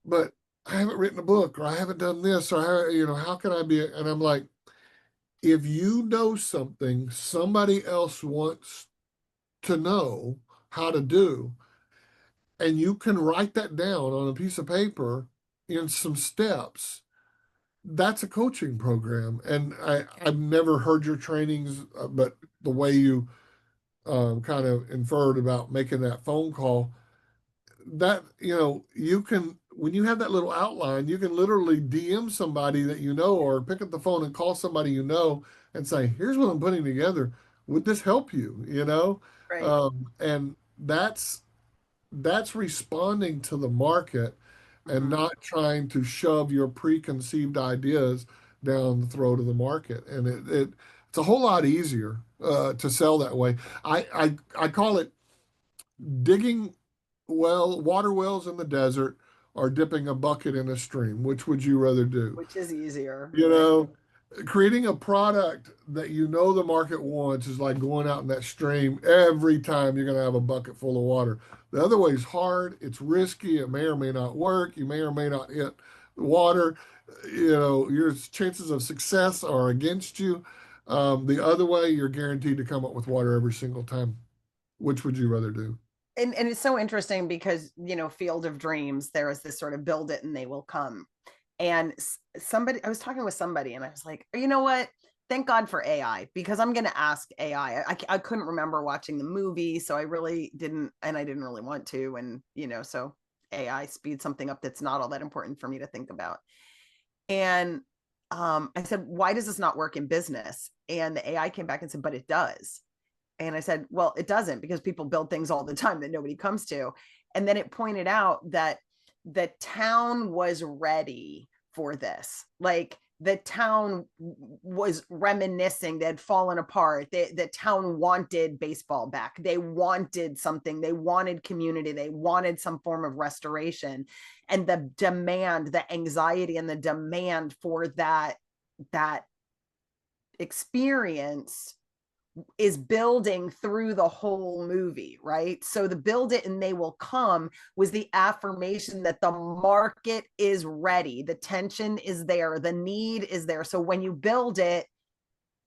but I haven't written a book, or I haven't done this, or how can I be? And I'm like, if you know something somebody else wants to know how to do, and you can write that down on a piece of paper in some steps, that's a coaching program. And I've never heard your trainings, but the way you kind of inferred about making that phone call, that, you can, when you have that little outline, you can literally DM somebody that you know, or pick up the phone and call somebody you know and say, here's what I'm putting together. Would this help you? Right. And that's responding to the market, and Mm-hmm. not trying to shove your preconceived ideas down the throat of the market. And it's a whole lot easier to sell that way. I call it digging water wells in the desert, or dipping a bucket in a stream. Which would you rather do? Which is easier, You right? know, creating a product that the market wants is like going out in that stream every time. You're going to have a bucket full of water. The other way is hard. It's risky. It may or may not work. You may or may not hit the water. Your chances of success are against you. The other way, you're guaranteed to come up with water every single time. Which would you rather do? And it's so interesting because, Field of Dreams, there is this sort of build it and they will come. And I was talking with somebody and I was like, you know what? Thank God for AI, because I'm going to ask AI. I couldn't remember watching the movie, so I really didn't, and I didn't really want to. And, so AI speeds something up that's not all that important for me to think about. And I said, why does this not work in business? And the AI came back and said, but it does. And I said, well, it doesn't, because people build things all the time that nobody comes to. And then it pointed out that the town was ready for this. Like, the town was reminiscing, they had fallen apart. The town wanted baseball back. They wanted something. They wanted community. They wanted some form of restoration. And the demand, the anxiety and the demand for that experience is building through the whole movie, right? So the build it and they will come was the affirmation that the market is ready, the tension is there, the need is there. So when you build it,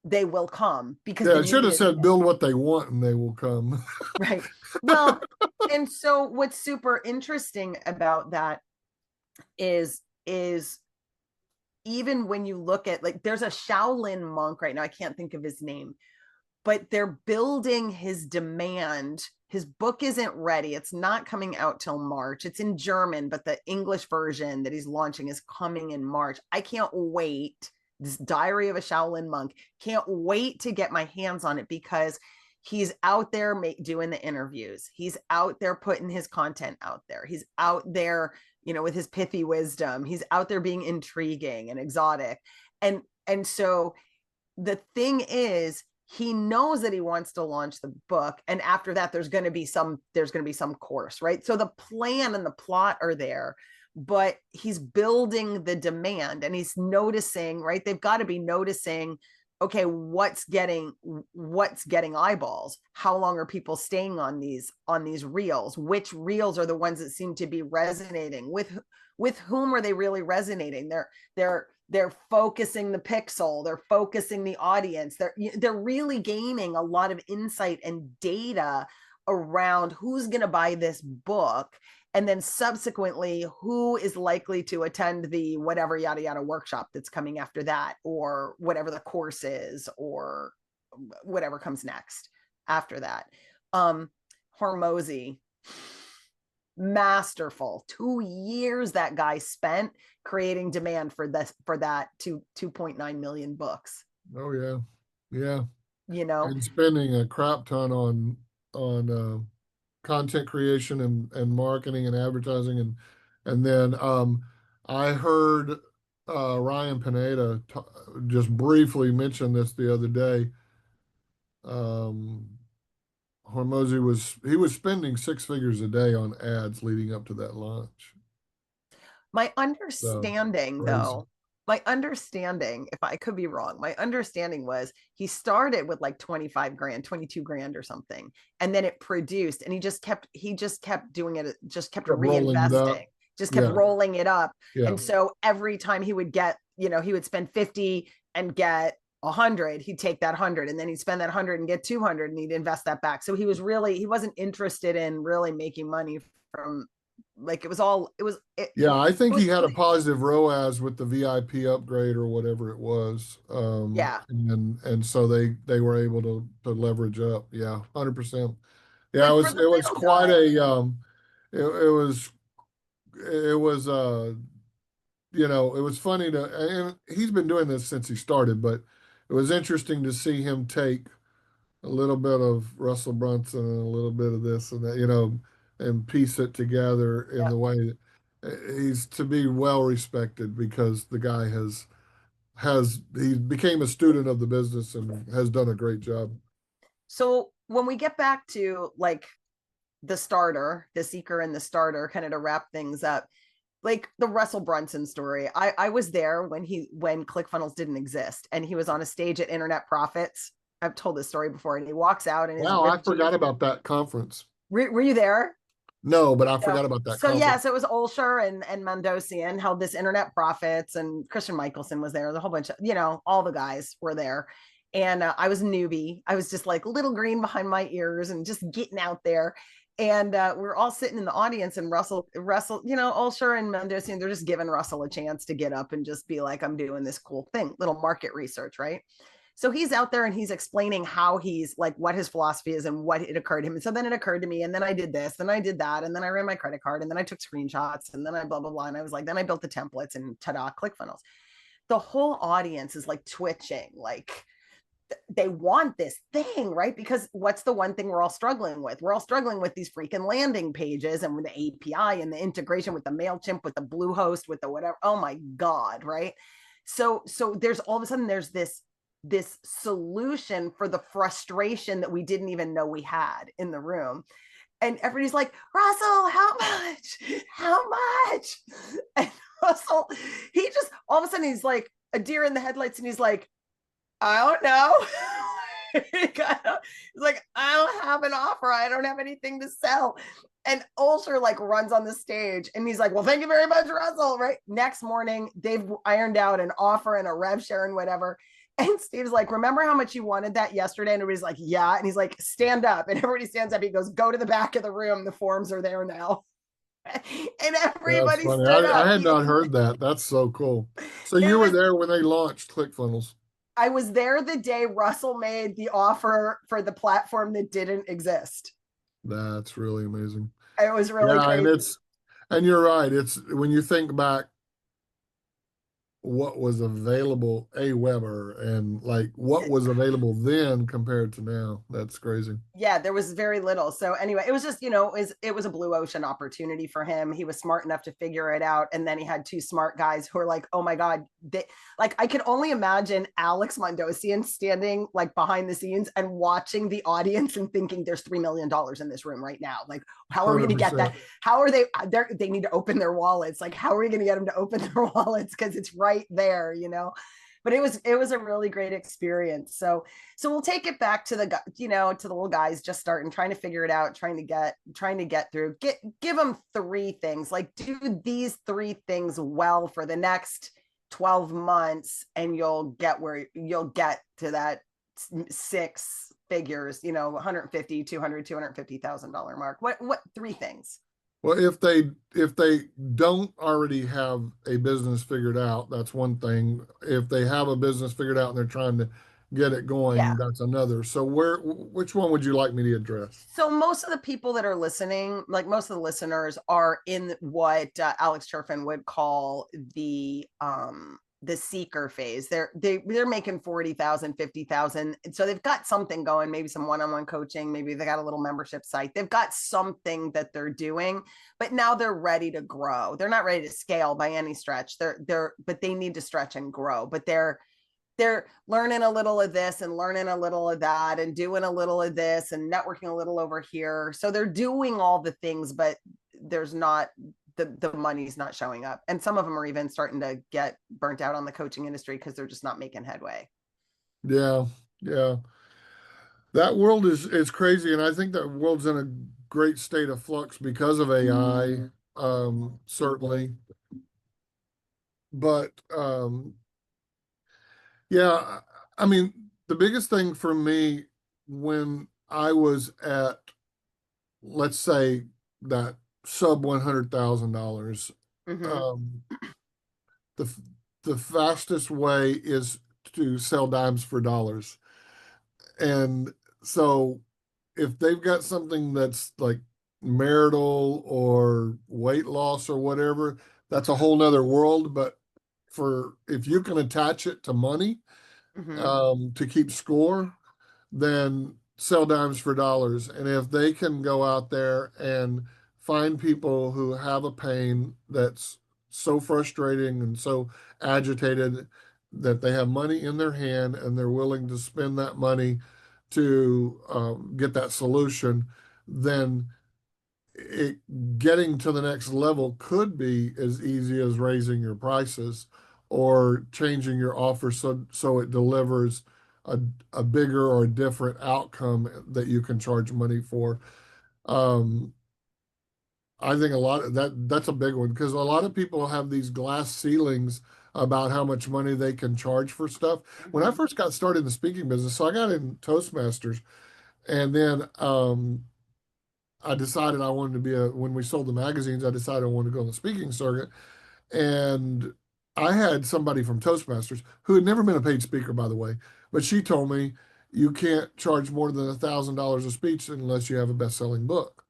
they will come because Yeah, the I should need have is said build what they want and they will come. there. Right. Well, and so what's super interesting about that is even when you look at, like, there's a Shaolin monk right now, I can't think of his name, but they're building his demand. His book isn't ready. It's not coming out till March. It's in German, but the English version that he's launching is coming in March. I can't wait. This Diary of a Shaolin Monk. Can't wait to get my hands on it, because he's out there doing the interviews. He's out there putting his content out there. He's out there, with his pithy wisdom. He's out there being intriguing and exotic. And so the thing is, he knows that he wants to launch the book, and after that there's going to be some course, right? So the plan and the plot are there, but he's building the demand, and he's noticing, right? They've got to be noticing, okay, what's getting eyeballs? How long are people staying on these reels? Which reels are the ones that seem to be resonating? With whom are they really resonating? They're focusing the pixel, they're focusing the audience, they're really gaining a lot of insight and data around who's going to buy this book, and then subsequently who is likely to attend the whatever yada yada workshop that's coming after that, or whatever the course is, or whatever comes next after that. Hormozy, masterful. 2 years that guy spent creating demand for that 2.9 million books. Oh yeah. Yeah. You know, And spending a crap ton on content creation and marketing and advertising and then I heard Ryan Pineda just briefly mention this the other day. Hormozy was spending six figures a day on ads leading up to that launch. my So understanding crazy. though, my understanding, if I could be wrong, my understanding was he started with like 25 grand, 22 grand or something. And then it produced and he just kept doing it, just kept Kept rolling it reinvesting, up. just kept Yeah. rolling it up. Yeah. And so every time he would get, he would spend 50 and get 100, he'd take that 100 and then he'd spend that 100 and get 200 and he'd invest that back. So he wasn't interested in really making money from, like, Yeah, I it think was he had a clean. positive ROAS with the VIP upgrade or whatever it was. Yeah. And so they were able to leverage up. Yeah, 100%. Yeah, Like for the it was little quite guy. a it was it was funny and he's been doing this since he started, but it was interesting to see him take a little bit of Russell Brunson and a little bit of this and that, and piece it together in Yeah. the way that he's to be well respected because the guy he became a student of the business and has done a great job. So when we get back to like the starter, the seeker and the starter, kind of to wrap things up, like the Russell Brunson story. I was there when ClickFunnels didn't exist and he was on a stage at Internet Profits. I've told this story before, and he walks out in his Wow, I ripped forgot jeans. about that conference. Were you there? No, but I No. forgot about that So yeah, conference. so it was Olsher and Mendosian held this Internet Profits, and Christian Michelson was there. The whole bunch of all the guys were there, and I was a newbie. I was just like little green behind my ears and just getting out there. And we're all sitting in the audience, and Russell, Olsher and Mendosian, they're just giving Russell a chance to get up and just be like, "I'm doing this cool thing," little market research, right? So he's out there and he's explaining how he's like what his philosophy is and what it occurred to him. And so then it occurred to me, and then I did this, then I did that, and then I ran my credit card, and then I took screenshots, and then I blah blah blah. And I was like, then I built the templates and ta-da, ClickFunnels. The whole audience is like twitching, like they want this thing, right? Because what's the one thing we're all struggling with? We're all struggling with these freaking landing pages and with the API and the integration with the MailChimp, with the Bluehost, with the whatever. Oh my God, right? So there's all of a sudden there's this solution for the frustration that we didn't even know we had in the room. And everybody's like, Russell, how much? How much? And Russell, he just all of a sudden he's like a deer in the headlights, and he's like, I don't know. He's like, I don't have an offer. I don't have anything to sell. And Ulster like runs on the stage and he's like, well, thank you very much, Russell. Right. Next morning, they've ironed out an offer and a rev share and whatever. And Steve's like, remember how much you wanted that yesterday? And everybody's like, yeah. And he's like, stand up. And everybody stands up. He goes, go to the back of the room. The forms are there now. And That's everybody funny. stood I up. had not heard that. That's so cool. So It you were was there when they launched ClickFunnels. I was there the day Russell made the offer for the platform that didn't exist. That's really amazing. It was really Yeah, crazy. and you're right. It's when you think back what was available AWeber and like what was available then compared to now. That's crazy. Yeah, there was very little. So anyway, it was just, it was a blue ocean opportunity for him. He was smart enough to figure it out. And then he had two smart guys who are like, oh my God, I could only imagine Alex Mondosian standing like behind the scenes and watching the audience and thinking there's $3 million in this room right now. Like, how are we going to get that? 100%. How are they need to open their wallets. Like, how are we going to get them to open their wallets? Cause it's right there, but it was a really great experience. So we'll take it back to to the little guys just starting, trying to figure it out, trying to get through. Give them three things, like do these three things well for the next 12 months, and you'll get to that six figures, 150, 200, $250,000 mark. What three things? Well, if they don't already have a business figured out, that's one thing. If they have a business figured out and they're trying to get it Yeah. going, that's another. So which one would you like me to address? So most of the people that are listening, like most of the listeners, are in what Alex Turfin would call the seeker phase. They're making 40,000, 50,000. So they've got something going, maybe some one-on-one coaching, maybe they got a little membership site. They've got something that they're doing, but now they're ready to grow. They're not ready to scale by any stretch. But they need to stretch and grow. But they're learning a little of this and learning a little of that and doing a little of this and networking a little over here. So they're doing all the things, but there's not the money's not showing up. And some of them are even starting to get burnt out on the coaching industry because they're just not making headway. Yeah, yeah. That world is crazy, and I think that world's in a great state of flux because of AI, certainly. But yeah, I mean, the biggest thing for me when I was at, let's say, that sub $100,000, Mm-hmm. um, the the fastest way is to sell dimes for dollars. And so if they've got something that's like marital or weight loss or whatever, that's a whole nother world. But for if you can attach it to money, Mm-hmm. to keep score, then sell dimes for dollars. And if they can go out there and find people who have a pain that's so frustrating and so agitated that they have money in their hand and they're willing to spend that money to get that solution, then it getting to the next level could be as easy as raising your prices or changing your offer so it delivers a, a bigger or a different outcome that you can charge money for. Um, I think a lot of that's a big one because a lot of people have these glass ceilings about how much money they can charge for stuff. When I Mm-hmm. first got started in the speaking business, so I got in Toastmasters, and then I decided I wanted to be when we sold the magazines, I decided I wanted to go on the speaking circuit. And I had somebody from Toastmasters who had never been a paid speaker, by the way, but she told me you can't charge more than $1,000 a speech unless you have a best-selling book.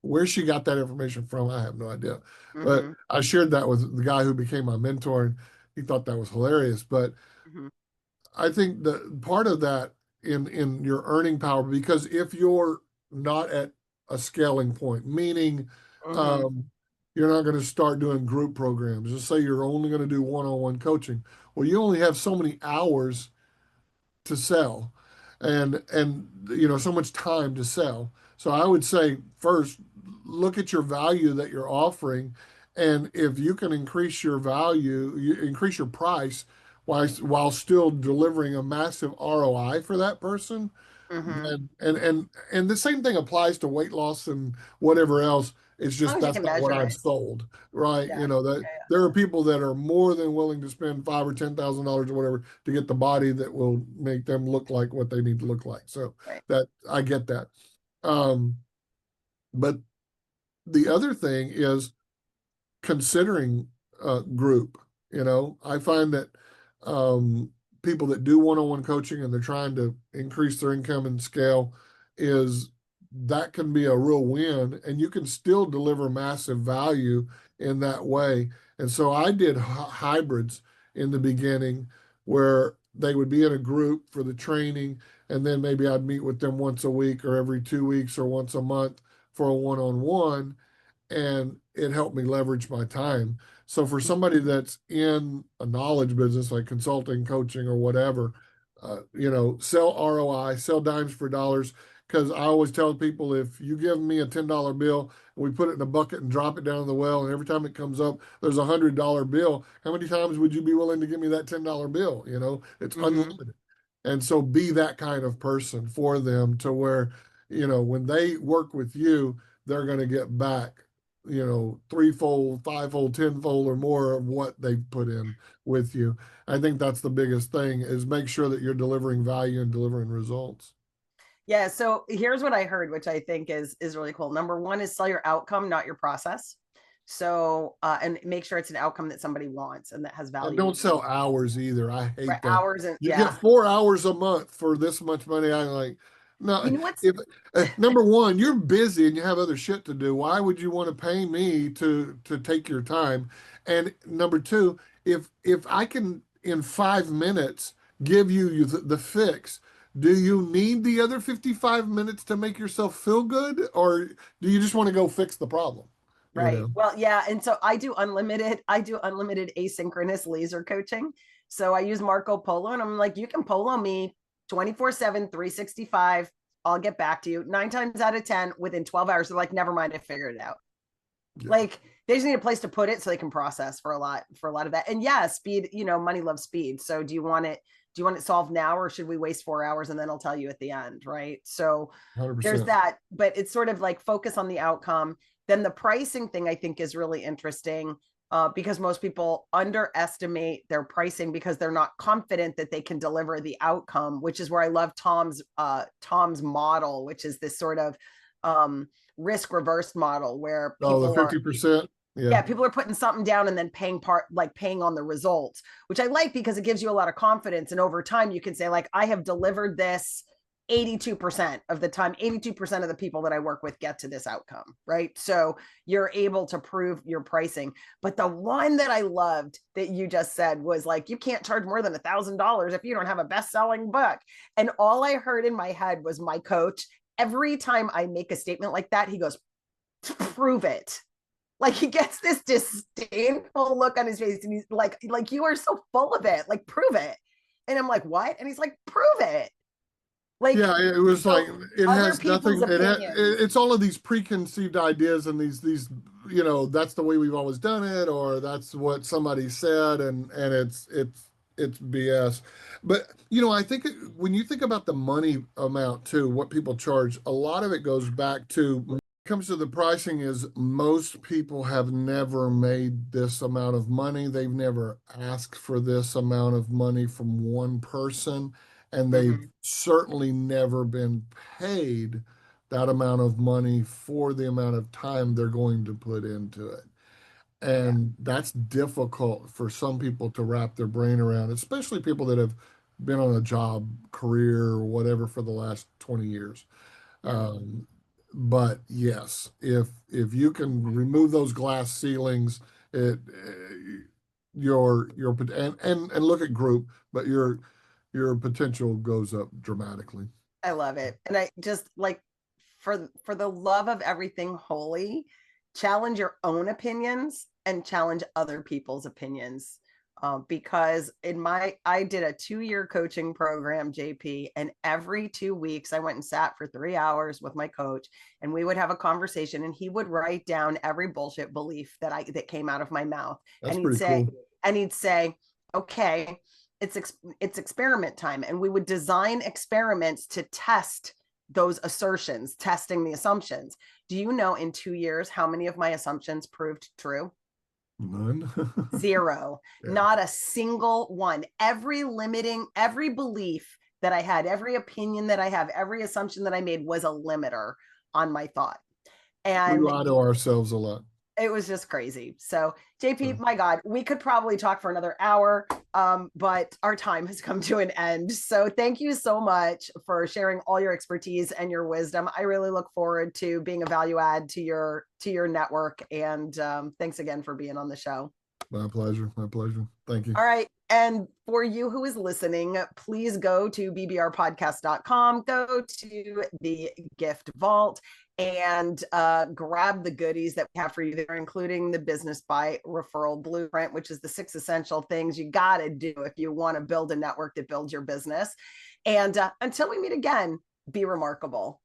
Where she got that information from, I have no idea. But Mm-hmm. I shared that with the guy who became my mentor, and he thought that was hilarious. But Mm-hmm. I think that part of that in your earning power, because if you're not at a scaling point, meaning Mm-hmm. um, you're not going to start doing group programs. Just say you're only going to do one-on-one coaching. Well, you only have so many hours to sell and so much time to sell. So I would say first look at your value that you're offering, and if you can increase your value, you increase your price while still delivering a massive ROI for that person, Mm-hmm. then and the same thing applies to weight loss and whatever else. It's As long just as you that's can not what measure I've it. sold, right? Yeah. That there are people that are more than willing to spend $5,000 or $10,000 or whatever to get the body that will make them look like what they need to look like. So Right. that I get that. Um, but the other thing is considering group. I find that um, people that do one-on-one coaching and they're trying to increase their income and scale is that can be a real win, and you can still deliver massive value in that way. And so I did hybrids in the beginning where they would be in a group for the training, and then maybe I'd meet with them once a week or every 2 weeks or once a month for a one-on-one, and it helped me leverage my time. So for somebody that's in a knowledge business like consulting, coaching, or whatever, sell ROI, sell dimes for dollars. Because I always tell people, if you give me a $10 bill and we put it in a bucket and drop it down in the well, and every time it comes up, there's $100 bill, how many times would you be willing to give me that $10 bill? It's Mm-hmm. unlimited. And so be that kind of person for them to where, when they work with you, they're going to get back threefold, fivefold, tenfold, or more of what they've put in with you. I think that's the biggest thing is make sure that you're delivering value and delivering results. Yeah. So here's what I heard, which I think is really cool. Number one is sell your outcome, not your process. So, and make sure it's an outcome that somebody wants and that has And value. don't sell hours either. I hate that. Hours and You get 4 hours a month for this much money. I'm like, no. You know what's If number one, you're busy and you have other shit to do. Why would you want to pay me to take your time? And number two, if I can in 5 minutes give you the fix, do you need the other 55 minutes to make yourself feel good, or do you just want to go fix the problem? You right. know? Well, yeah. And so I do unlimited asynchronous laser coaching. So I use Marco Polo and I'm like, you can polo me 24/7, 365. I'll get back to you 9 times out of 10 within 12 hours. They're like, never mind, I figured it out. Yeah. Like they just need a place to put it so they can process for a lot of that. And yeah, speed, money loves speed. So do you want it solved now, or should we waste 4 hours and then I'll tell you at the end? Right. So 100%. there's that, but it's sort of like focus on the outcome. Then the pricing thing I think is really interesting, because most people underestimate their pricing because they're not confident that they can deliver the outcome, which is where I love Tom's model, which is this sort of risk reversed model where people the 50%. Yeah, people are putting something down and then paying on the results, which I like because it gives you a lot of confidence. And over time, you can say, like, I have delivered this 82% of the time. 82% of the people that I work with get to this outcome, right? So you're able to prove your pricing. But the one that I loved that you just said was like, you can't charge more than $1,000 if you don't have a best-selling book. And all I heard in my head was my coach. Every time I make a statement like that, he goes, prove it. Like he gets this disdainful look on his face and he's like, you are so full of it. Like, prove it. And I'm like, what? And he's like, prove it. Like, yeah, it was so like, it has nothing. Opinions. It's all of these preconceived ideas and these, that's the way we've always done it, or that's what somebody said. And it's BS. But, I think when you think about the money amount too, what people charge, a lot of it goes back to, comes to the pricing, is most people have never made this amount of money. They've never asked for this amount of money from one person, and they've certainly never been paid that amount of money for the amount of time they're going to put into it. And that's difficult for some people to wrap their brain around, especially people that have been on a job, career, or whatever for the last 20 years. But yes, if you can remove those glass ceilings, your and look at group, but your potential goes up dramatically. I love it. And I just like, for the love of everything holy, challenge your own opinions and challenge other people's opinions. Because I did a 2-year coaching program, JP, and every 2 weeks I went and sat for 3 hours with my coach, and we would have a conversation, and he would write down every bullshit belief that came out of my mouth. That's and pretty cool. And he'd say, okay, it's experiment time. And we would design experiments to test those assertions, testing the assumptions. Do you know in 2 years how many of my assumptions proved true? None. 0. Yeah. Not a single one. Every belief that I had, every opinion that I have, every assumption that I made was a limiter on my thought. And we lie to ourselves a lot. It was just crazy. So JP, my God, we could probably talk for another hour, but our time has come to an end. So thank you so much for sharing all your expertise and your wisdom. I really look forward to being a value add to your network. And thanks again for being on the show. My pleasure. My pleasure. Thank you. All right. And for you who is listening, please go to bbrpodcast.com, go to the gift vault, and grab the goodies that we have for you there, including the Business by Referral Blueprint, which is the 6 essential things you got to do if you want to build a network that builds your business. And until we meet again, be remarkable.